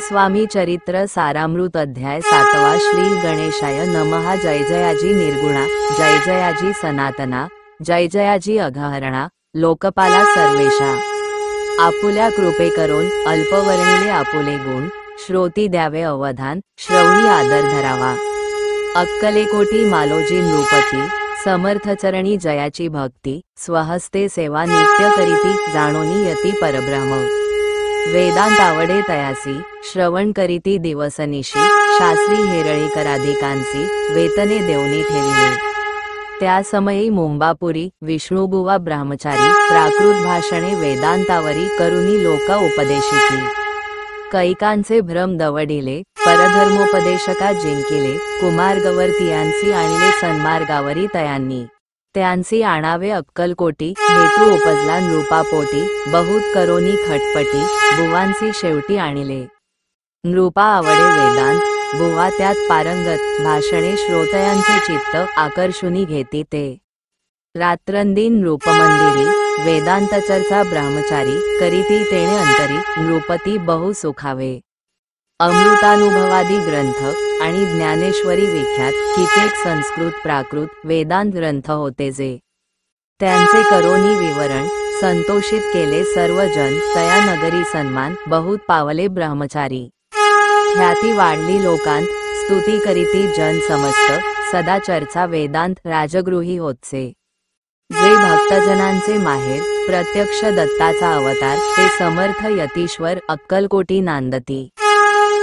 स्वामी चरित्र सारामृत अध्याय 7वा। श्री गणेशाय नमः। जय जयाजी निर्गुणा, जय जयाजी सनातना, जय जयाजी अघहरणा, लोकपाला सर्वेशा। आपुल्या कृपे करून अल्पवर्णिले आपुले गुण, श्रोती द्यावे अवधान, श्रवणी आदर धरावा। अक्कलेकोटी मालोजी नृपती, समर्थचरणी जयाची भक्ती, स्वहस्ते सेवा नित्य करीती, जाणोनी यती परब्रह्म। वेदांत आवडे तयासी, श्रवण करीती दिवसनिशी, शास्त्री हेरळी कराधिकांसी, वेतने देवनी ठेविले। त्या समयी मुंबापुरी विष्णुबुवा ब्रह्मचारी, प्राकृत भाषणे वेदांतावरी, करुणी लोका उपदेशिती। कैकांचे भ्रम दवडिले, परधर्मोपदेशका जिंकिले, कुमारगवर्तियांसी आणले सन्मार्गावरी तयांनी। त्यांसी आणावे अक्कलकोटी, हेतू उपजला नृपापोटी, बहुत करोनी खटपटी, बुवांसी शेवटी आणिले। नृपा आवडे वेदांत, बुवा त्यात पारंगत, भाषणे श्रोतयांचे चित्त आकर्षुनी घेती ते। रात्रंदिन नृपमंदिरी, वेदांतचर्चा ब्रह्मचारी, करीती तेणे अंतरी, नृपती बहु सुखावे। अमृतानुभवादी ग्रंथ आणि ज्ञानेश्वरी विख्यात, कित्येक संस्कृत प्राकृत वेदांत ग्रंथ होते जे। त्यांचे करोनी विवरण, संतोषित केले सर्वजन, तया नगरी सन्मान, बहुत पावले ब्रह्मचारी। ख्याती वाढली लोकांत, स्तुती करीती जन समस्त, सदा चर्चा वेदांत राजगृही होतसे। जे भक्तजनांचे माहेर, प्रत्यक्ष दत्ताचा अवतार, ते समर्थ यतीश्वर अक्कलकोटी नांदती।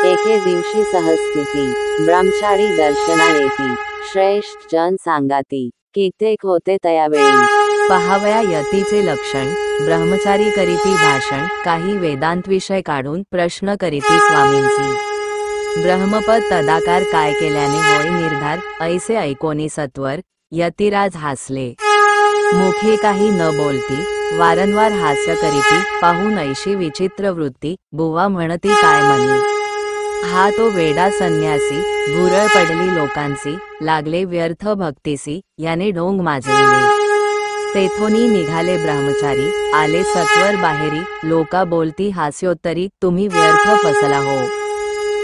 एके दिवशी सहस्थिती, ब्रह्मचारी दर्शना येती, श्रेष्ठ जन सांगाती, कित्येक होते तयावेळी। पहावया यतीचे लक्षण, ब्रह्मचारी करीती भाषण, काही वेदांत विषय काढून प्रश्न करीती स्वामींसी। ब्रह्मपद तदाकार काय केल्याने होय निर्धार, ऐसे ऐकोनी सत्वर, यतिराज हासले। मुखे काही न बोलती, वारंवार हास्य करीती, पाहून ऐशी विचित्र वृत्ती, बुवा म्हणती काय म्हणी। हा तो वेडा संन्यासी, भुरळ पडली लोकांसी, लागले व्यर्थ भक्तीसी, याने ढोंग माजविले। तेथोनी निघाले ब्रह्मचारी, आले सत्वर बाहेरी, लोका बोलती हास्योत्तरी, तुम्ही व्यर्थ फसला हो।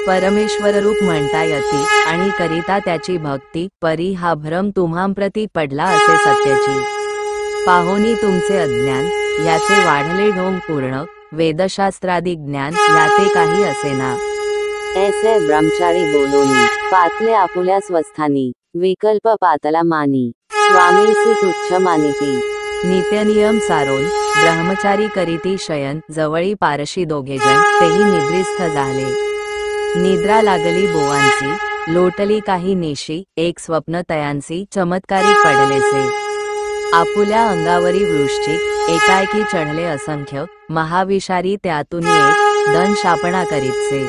परमेश्वररूप म्हणता यती, आणि करिता त्याची भक्ती, परी हा भ्रम तुम्हांप्रती पडला असे सत्याची। पाहोनी तुमचे अज्ञान, याचे वाढले ढोंग पूर्ण, वेदशास्त्रादी ज्ञान, याते काही असेना। ऐसे ब्रह्मचारी बोलोनी, पातले आपुल्या स्वस्थानी, विकल्प पातला मानी, स्वामींसी तुच्छ मानिती। नित्यनियम सारोन, ब्रह्मचारी करीती शयन, जवळी पारशी दोघेजण, तेही निद्रिस्थ झाले। निद्रा लागली बुवांसी, लोटली काही निशी, एक स्वप्न तयांसी, चमत्कारी पडलेसे। आपुल्या अंगावरी वृश्चिक, एकाएकी चढले असंख्य, महाविषारी त्यातून एक, दन शापणा करीतसे।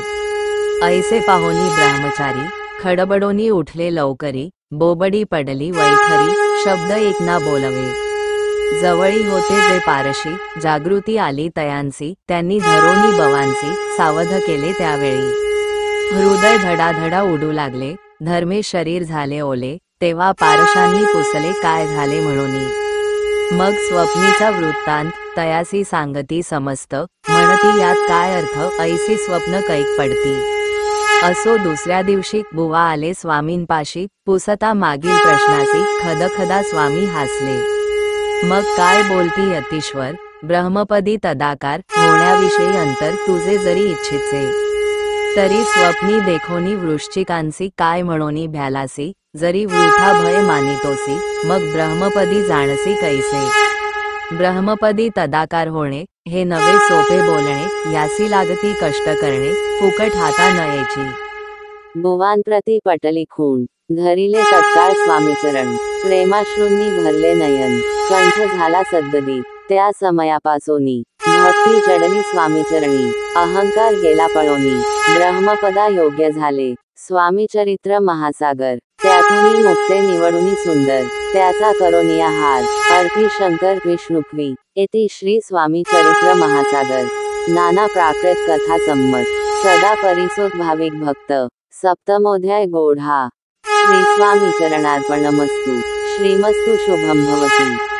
ऐसे पाहोनी ब्रह्मचारी, खडबडोनी उठले लवकरी, बोबडी पडली वैखरी, शब्द एक ना बोलवे। जवळी होते जे पारशी, जागृती आली तयांसी, त्यांनी धरोनी बवांसी, सावध केले त्यावेळी। हृदय धडाधडा उडू लागले, धर्मे शरीर झाले ओले, तेव्हा पारशांनी पुसले काय झाले म्हणूनी। मग स्वप्नीचा वृत्तांत, तयासी सांगती समस्त, म्हणती यात काय अर्थ, ऐसी स्वप्न कैक पडती। असो दुसऱ्या दिवशी बुवा आले स्वामींपाशी, पुसता मागील प्रश्नासी, खदखदा स्वामी हासले। मग काय बोलती यतीश्वर, ब्रह्मपदी तदाकार, होण्याविषयी अंतर तुझे जरी इच्छितसे, तरी स्वप्नी देखोनी वृश्चिकांसी, काय म्हणोनी भ्यालासी, जरी वृथा भय मानितोसी, मग ब्रह्मपदी जाणसी कैसे। ब्रह्मपदी तदाकार होणे, हे नवे सोपे बोलणे, यासी लागती कष्ट करणे, फुकट हाता न यायची। बुवांप्रती पटली खूण, धरिले तत्काळ स्वामीचरण, प्रेमाश्रूंनी भरले नयन, कंठ झाला सद्गदी। त्या समयापासोनी, भक्ती चढली स्वामीचरणी, अहंकार गेला पळोनी, ब्रह्मपदा योग्य झाले। स्वामीचरित्र महासागर, त्यातूनी मुक्ते निवडुनी सुंदर, त्याचा करोनिया हार, अर्पी शंकर विष्णुक्वी। इति श्री स्वामी चरित्र महासागर। नाना प्राकृत कथा संमत, सदा परिसोत भाविक भक्त। सप्तमोध्याय गोढा। श्री स्वामी चरणार्पणमस्तु। श्रीमस्तु शुभम भवतु।